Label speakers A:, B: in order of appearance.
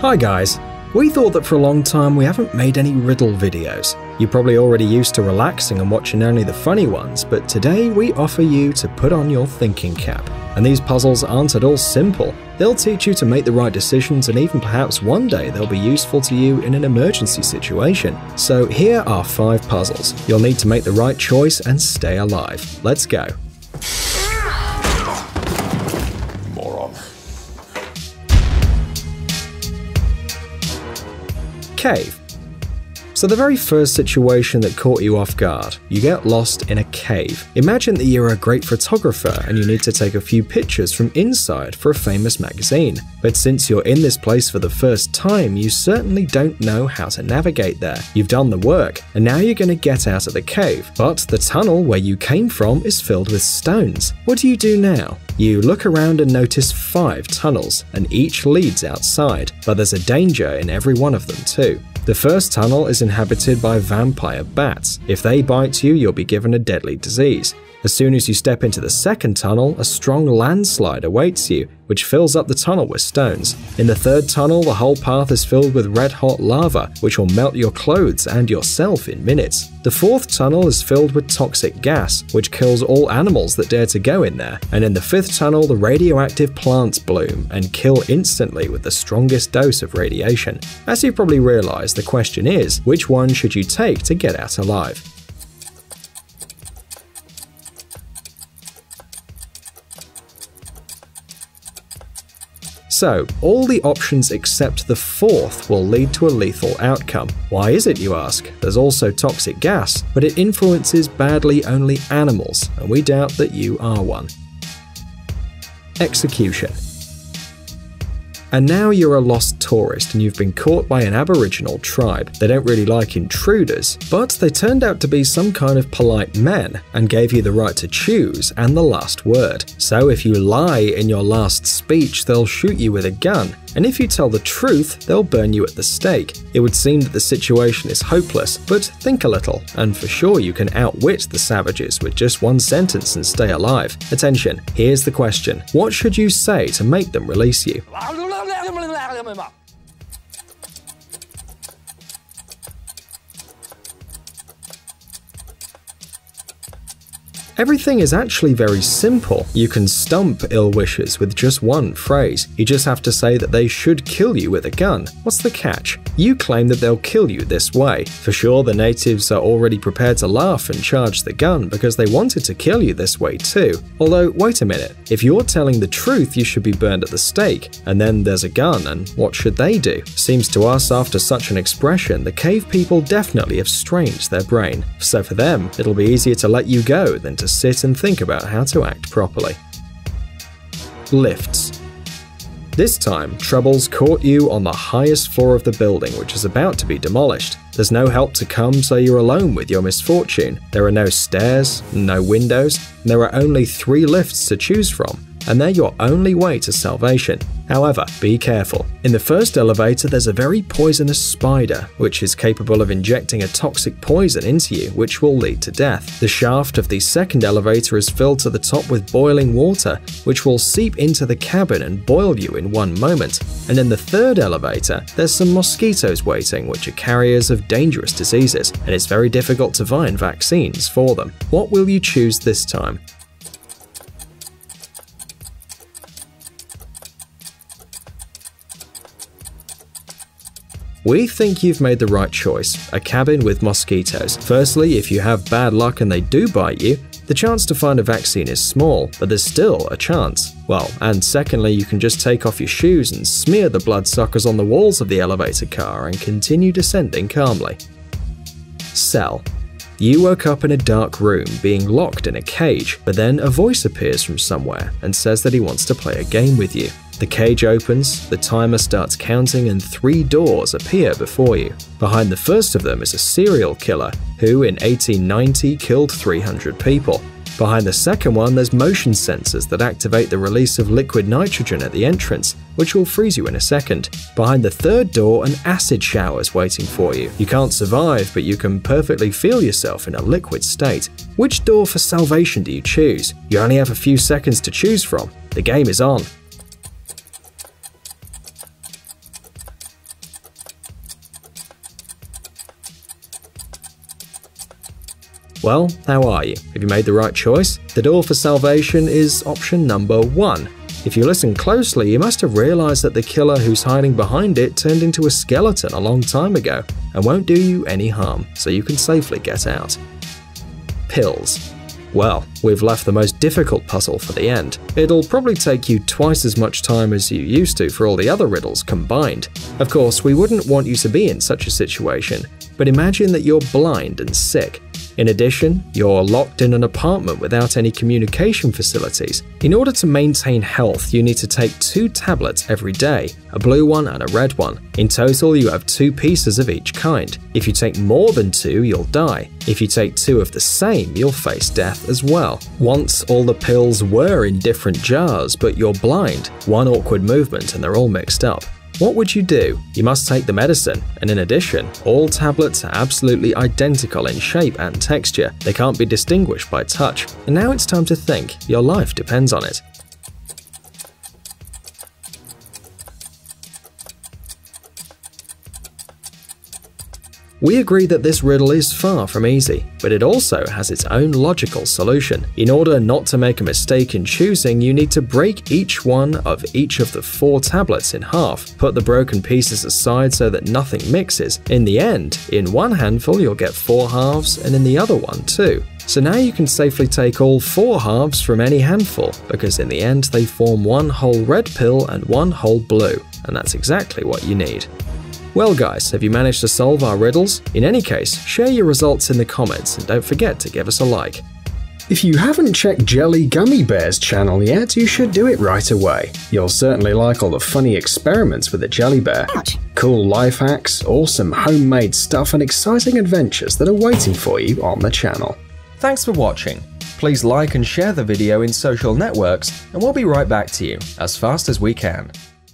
A: Hi guys! We thought that for a long time we haven't made any riddle videos. You're probably already used to relaxing and watching only the funny ones, but today we offer you to put on your thinking cap. And these puzzles aren't at all simple. They'll teach you to make the right decisions, and even perhaps one day they'll be useful to you in an emergency situation. So here are 5 puzzles. You'll need to make the right choice and stay alive. Let's go.
B: Moron.
A: Cave. So the very first situation that caught you off guard, you get lost in a cave. Imagine that you're a great photographer and you need to take a few pictures from inside for a famous magazine. But since you're in this place for the first time, you certainly don't know how to navigate there. You've done the work, and now you're going to get out of the cave. But the tunnel where you came from is filled with stones. What do you do now? You look around and notice 5 tunnels, and each leads outside, but there's a danger in every one of them too. The first tunnel is inhabited by vampire bats. If they bite you, you'll be given a deadly disease. As soon as you step into the second tunnel, a strong landslide awaits you, which fills up the tunnel with stones. In the third tunnel, the whole path is filled with red-hot lava, which will melt your clothes and yourself in minutes. The fourth tunnel is filled with toxic gas, which kills all animals that dare to go in there. And in the fifth tunnel, the radioactive plants bloom and kill instantly with the strongest dose of radiation. As you've probably realized, the question is, which one should you take to get out alive? So, all the options except the fourth will lead to a lethal outcome. Why is it, you ask? There's also toxic gas, but it influences badly only animals, and we doubt that you are one. Execution. And now you're a lost tourist and you've been caught by an Aboriginal tribe. They don't really like intruders, but they turned out to be some kind of polite men and gave you the right to choose and the last word. So if you lie in your last speech, they'll shoot you with a gun. And if you tell the truth, they'll burn you at the stake. It would seem that the situation is hopeless, but think a little, and for sure you can outwit the savages with just one sentence and stay alive. Attention, here's the question. What should you say to make them release you? Everything is actually very simple. You can stump ill wishers with just one phrase. You just have to say that they should kill you with a gun. What's the catch? You claim that they'll kill you this way. For sure, the natives are already prepared to laugh and charge the gun because they wanted to kill you this way too. Although, wait a minute. If you're telling the truth, you should be burned at the stake. And then there's a gun, and what should they do? Seems to us, after such an expression, the cave people definitely have strained their brain. So for them, it'll be easier to let you go than to sit and think about how to act properly. Lifts. This time, troubles caught you on the highest floor of the building, which is about to be demolished. There's no help to come, so you're alone with your misfortune. There are no stairs, no windows, and there are only 3 lifts to choose from, and they're your only way to salvation. However, be careful. In the first elevator, there's a very poisonous spider, which is capable of injecting a toxic poison into you, which will lead to death. The shaft of the second elevator is filled to the top with boiling water, which will seep into the cabin and boil you in one moment. And in the third elevator, there's some mosquitoes waiting, which are carriers of dangerous diseases, and it's very difficult to find vaccines for them. What will you choose this time? We think you've made the right choice, a cabin with mosquitoes. Firstly, if you have bad luck and they do bite you, the chance to find a vaccine is small, but there's still a chance. Well, and secondly, you can just take off your shoes and smear the bloodsuckers on the walls of the elevator car and continue descending calmly. Cell. You woke up in a dark room, being locked in a cage, but then a voice appears from somewhere and says that he wants to play a game with you. The cage opens, the timer starts counting, and 3 doors appear before you. Behind the first of them is a serial killer who, in 1890, killed 300 people. Behind the second one, there's motion sensors that activate the release of liquid nitrogen at the entrance, which will freeze you in a second. Behind the third door, an acid shower is waiting for you. You can't survive, but you can perfectly feel yourself in a liquid state. Which door for salvation do you choose? You only have a few seconds to choose from. The game is on. Well, how are you? Have you made the right choice? The door for salvation is option number 1. If you listen closely, you must have realized that the killer who's hiding behind it turned into a skeleton a long time ago and won't do you any harm, so you can safely get out. Pills. Well, we've left the most difficult puzzle for the end. It'll probably take you twice as much time as you used to for all the other riddles combined. Of course, we wouldn't want you to be in such a situation, but imagine that you're blind and sick. In addition, you're locked in an apartment without any communication facilities. In order to maintain health, you need to take 2 tablets every day, a blue one and a red one. In total, you have 2 pieces of each kind. If you take more than 2, you'll die. If you take 2 of the same, you'll face death as well. Once, all the pills were in different jars, but you're blind. One awkward movement and they're all mixed up. What would you do? You must take the medicine, and in addition, all tablets are absolutely identical in shape and texture. They can't be distinguished by touch. And now it's time to think. Your life depends on it. We agree that this riddle is far from easy, but it also has its own logical solution. In order not to make a mistake in choosing, you need to break each one of each of the 4 tablets in half. Put the broken pieces aside so that nothing mixes. In the end, in one handful you'll get 4 halves, and in the other one 2. So now you can safely take all 4 halves from any handful, because in the end they form one whole red pill and one whole blue, and that's exactly what you need. Well guys, have you managed to solve our riddles? In any case, share your results in the comments and don't forget to give us a like.
C: If you haven't checked Jelly Gummy Bear's channel yet, you should do it right away. You'll certainly like all the funny experiments with the jelly bear, cool life hacks, awesome homemade stuff and exciting adventures that are waiting for you on the channel.
A: Thanks for watching. Please like and share the video in social networks and we'll be right back to you as fast as we can.